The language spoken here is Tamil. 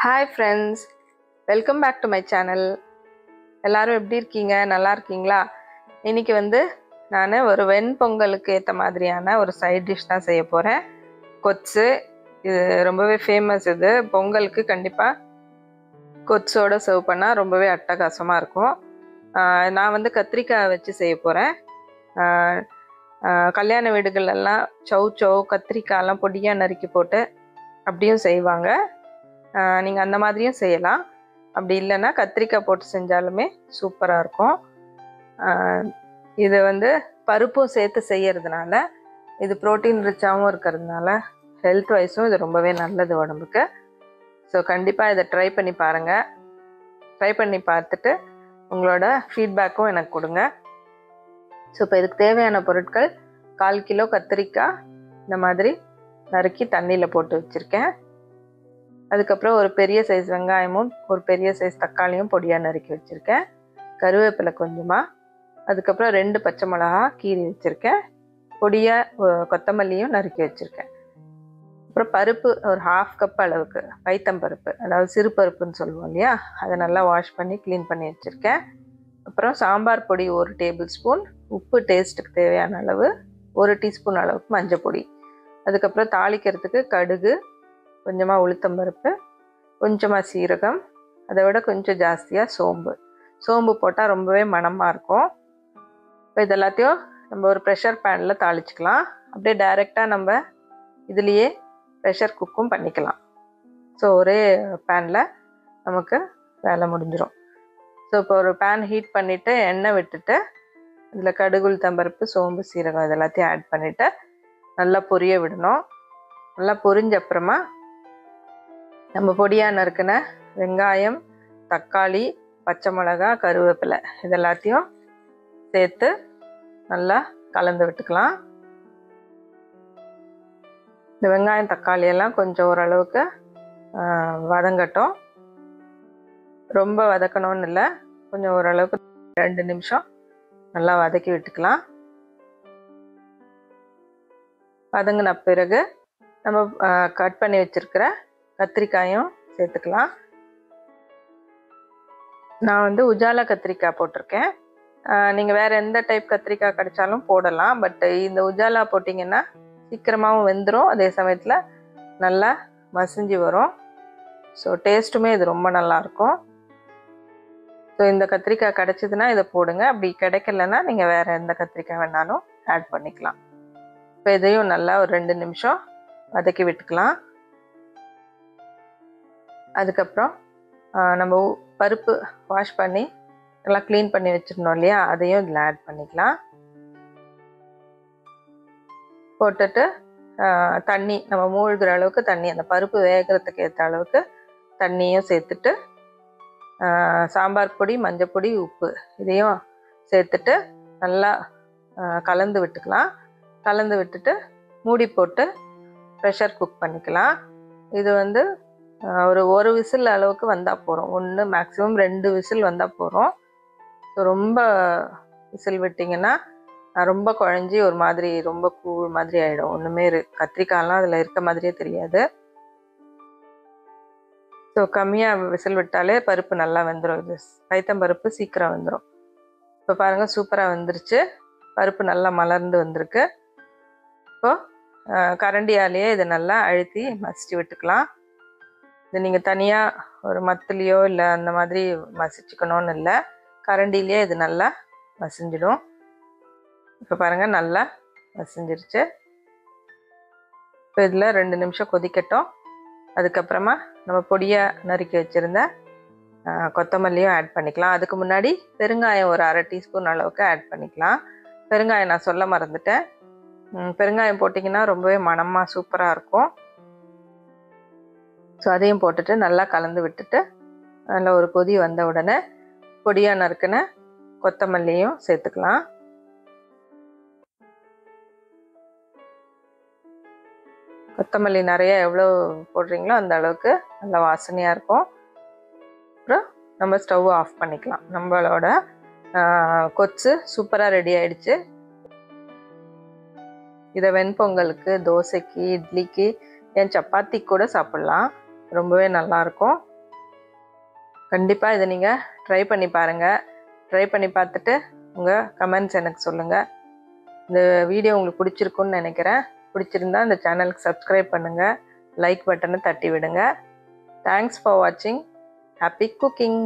Hi friends, welcome back to my channel. எல்லோரும் எப்படி இருக்கீங்க? நல்லா இருக்கீங்களா? இன்றைக்கி நான் ஒரு வெண்பொங்கலுக்கு ஏற்ற மாதிரியான ஒரு சைட் டிஷ் தான் செய்ய போகிறேன். கொத்து. இது ரொம்பவே ஃபேமஸ். இது பொங்கலுக்கு கண்டிப்பாக கொத்தோடு சர்வ் பண்ணால் ரொம்பவே அட்டகாசமாக இருக்கும். நான் கத்திரிக்காய் வச்சு செய்ய போகிறேன். கல்யாண வீடுகளெல்லாம் சௌ கத்திரிக்காயெல்லாம் பொடியாக நறுக்கி போட்டு அப்படியும் செய்வாங்க. நீங்கள் அந்த மாதிரியும் செய்யலாம். அப்படி இல்லைன்னா கத்திரிக்காய் போட்டு செஞ்சாலுமே சூப்பராக இருக்கும். இது பருப்பும் சேர்த்து செய்யறதுனால இது ப்ரோட்டீன் ரிச்சாகவும் இருக்கிறதுனால ஹெல்த் வைஸும் இது ரொம்பவே நல்லது உடம்புக்கு. ஸோ கண்டிப்பாக இதை ட்ரை பண்ணி பாருங்கள். ட்ரை பண்ணி பார்த்துட்டு உங்களோட ஃபீட்பேக்கும் எனக்கு கொடுங்க. ஸோ இப்போ இதுக்கு தேவையான பொருட்கள் 1/4 கிலோ கத்திரிக்காய் இந்த மாதிரி நறுக்கி தண்ணியில் போட்டு வச்சுருக்கேன். அதுக்கப்புறம் ஒரு பெரிய சைஸ் வெங்காயமும் ஒரு பெரிய சைஸ் தக்காளியும் பொடியாக நறுக்கி வச்சுருக்கேன். கருவேப்பிலை கொஞ்சமாக, அதுக்கப்புறம் 2 பச்சை மிளகா கீறி வச்சுருக்கேன். பொடியாக கொத்தமல்லியும் நறுக்கி வச்சுருக்கேன். அப்புறம் பருப்பு ஒரு 1/2 கப் அளவுக்கு பைத்தம் பருப்பு, அதாவது சிறு பருப்புன்னு சொல்லுவோம் இல்லையா, அதை நல்லா வாஷ் பண்ணி க்ளீன் பண்ணி வச்சுருக்கேன். அப்புறம் சாம்பார் பொடி 1 டேபிள் ஸ்பூன், உப்பு டேஸ்ட்டுக்கு தேவையான அளவு, 1 டீஸ்பூன் அளவுக்கு மஞ்சள் பொடி, அதுக்கப்புறம் தாளிக்கிறதுக்கு கடுகு, கொஞ்சமாக உளுத்தம்பருப்பு, கொஞ்சமாக சீரகம், அதை விட கொஞ்சம் ஜாஸ்தியாக சோம்பு போட்டால் ரொம்பவே மணமாக இருக்கும். இப்போ இது எல்லாத்தையும் நம்ம ஒரு ப்ரெஷர் பேனில் தாளிச்சிக்கலாம். அப்படியே டைரெக்டாக நம்ம இதுலேயே ப்ரெஷர் குக்கும் பண்ணிக்கலாம். ஸோ ஒரே பேனில் நமக்கு வேலை முடிஞ்சிடும். ஸோ இப்போ ஒரு பேன் ஹீட் பண்ணிவிட்டு எண்ணெய் விட்டுட்டு இதில் கடுகு, உளுத்தம்பருப்பு, சோம்பு, சீரகம் இது எல்லாத்தையும் ஆட் பண்ணிவிட்டு நல்லா பொரிய விடணும். நல்லா பொரிஞ்ச அப்புறமா நம்ம பொடியாக நறுக்கின வெங்காயம், தக்காளி, பச்சை மிளகா, கருவேப்பிலை இது எல்லாத்தையும் சேர்த்து நல்லா கலந்து விட்டுக்கலாம். இந்த வெங்காயம் தக்காளி எல்லாம் கொஞ்சம் ஓரளவுக்கு வதங்கட்டும். ரொம்ப வதக்கணும்னு இல்லை, கொஞ்சம் ஓரளவுக்கு 2 நிமிஷம் நல்லா வதக்கி விட்டுக்கலாம். வதங்கின பிறகு நம்ம கட் பண்ணி வச்சிருக்கிற கத்திரிக்காயும் சேர்த்துக்கலாம். நான் உஜாலா கத்திரிக்காய் போட்டிருக்கேன். நீங்கள் வேறு எந்த டைப் கத்திரிக்காய் கிடைச்சாலும் போடலாம். பட் இந்த உஜாலா போட்டிங்கன்னா சீக்கிரமாகவும் வெந்துடும், அதே சமயத்தில் நல்லா மசிஞ்சு வரும். ஸோ டேஸ்ட்டுமே இது ரொம்ப நல்லாயிருக்கும். ஸோ இந்த கத்திரிக்காய் கிடைச்சிதுன்னா இதை போடுங்க. அப்படி கிடைக்கலன்னா நீங்கள் வேறு எந்த கத்திரிக்காய் வேணாலும் ஆட் பண்ணிக்கலாம். இப்போ இதையும் நல்லா ஒரு 2 நிமிஷம் வதக்கி விட்டுக்கலாம். அதுக்கப்புறம் நம்ம பருப்பு வாஷ் பண்ணி நல்லா க்ளீன் பண்ணி வச்சுருந்தோம் இல்லையா, அதையும் இதில் ஆட் பண்ணிக்கலாம். போட்டுட்டு தண்ணி நம்ம மூழ்கிற அளவுக்கு தண்ணி, அந்த பருப்பு வேகிறதுக்கு ஏற்ற அளவுக்கு தண்ணியும் சேர்த்துட்டு சாம்பார் பொடி, மஞ்சள் பொடி, உப்பு இதையும் சேர்த்துட்டு நல்லா கலந்து விட்டுக்கலாம். கலந்து விட்டுட்டு மூடி போட்டு ப்ரெஷர் குக் பண்ணிக்கலாம். இது ஒரு விசில் அளவுக்கு வந்தால் போகிறோம். 1 மேக்ஸிமம் 2 விசில் வந்தால் போகிறோம். ஸோ ரொம்ப விசில் விட்டிங்கன்னா ரொம்ப குழஞ்சி ஒரு மாதிரி ரொம்ப கூழ் மாதிரி ஆகிடும். ஒன்றுமே கத்திரிக்காயெலாம் அதில் இருக்க மாதிரியே தெரியாது. ஸோ கம்மியாக விசில் விட்டாலே பருப்பு நல்லா வெந்துடும். இது பைத்தம் பருப்பு சீக்கிரம் வெந்துடும். இப்போ பாருங்கள், சூப்பராக வெந்துருச்சு. பருப்பு நல்லா மலர்ந்து வந்திருக்கு. இப்போது கரண்டியாலேயே இதை நல்லா அழுத்தி மசிச்சு விட்டுக்கலாம். இது நீங்கள் தனியாக ஒரு மத்துலேயோ இல்லை அந்த மாதிரி மசிச்சுக்கணும்னு இல்லை, கரண்டிலேயே இது நல்லா மசிஞ்சிடும். இப்போ பாருங்கள், நல்லா மசிஞ்சிருச்சு. இப்போ இதில் 2 நிமிஷம் கொதிக்கட்டும். அதுக்கப்புறமா நம்ம பொடியாக நறுக்கி வச்சுருந்த கொத்தமல்லியும் ஆட் பண்ணிக்கலாம். அதுக்கு முன்னாடி பெருங்காயம் ஒரு 1/2 டீஸ்பூன் அளவுக்கு ஆட் பண்ணிக்கலாம். பெருங்காயம் நான் சொல்ல மறந்துட்டேன். பெருங்காயம் போட்டிங்கன்னா ரொம்பவே மணமாக சூப்பராக இருக்கும். ஸோ அதையும் போட்டுட்டு நல்லா கலந்து விட்டுட்டு நல்லா ஒரு கொதி வந்த உடனே பொடியாக நறுக்கின கொத்தமல்லியும் சேர்த்துக்கலாம். கொத்தமல்லி நிறைய எவ்வளோ போடுறீங்களோ அந்த அளவுக்கு நல்லா வாசனையாக இருக்கும். அப்புறம் நம்ம ஸ்டவ் ஆஃப் பண்ணிக்கலாம். நம்மளோட கொத்து சூப்பராக ரெடி ஆயிடுச்சு. இதை வெண்பொங்கலுக்கு, தோசைக்கு, இட்லிக்கு, ஏன் சப்பாத்தி கூட சாப்பிட்லாம். ரொம்பவே நல்லாயிருக்கும். கண்டிப்பாக இதை நீங்கள் ட்ரை பண்ணி பாருங்கள். ட்ரை பண்ணி பார்த்துட்டு உங்கள் கமெண்ட்ஸ் எனக்கு சொல்லுங்கள். இந்த வீடியோ உங்களுக்கு பிடிச்சிருக்குன்னு நினைக்கிறேன். பிடிச்சிருந்தா இந்த சேனலுக்கு சப்ஸ்கிரைப் பண்ணுங்கள், லைக் பட்டனை தட்டி விடுங்க. தேங்க்ஸ் ஃபார் வாட்சிங். Happy cooking.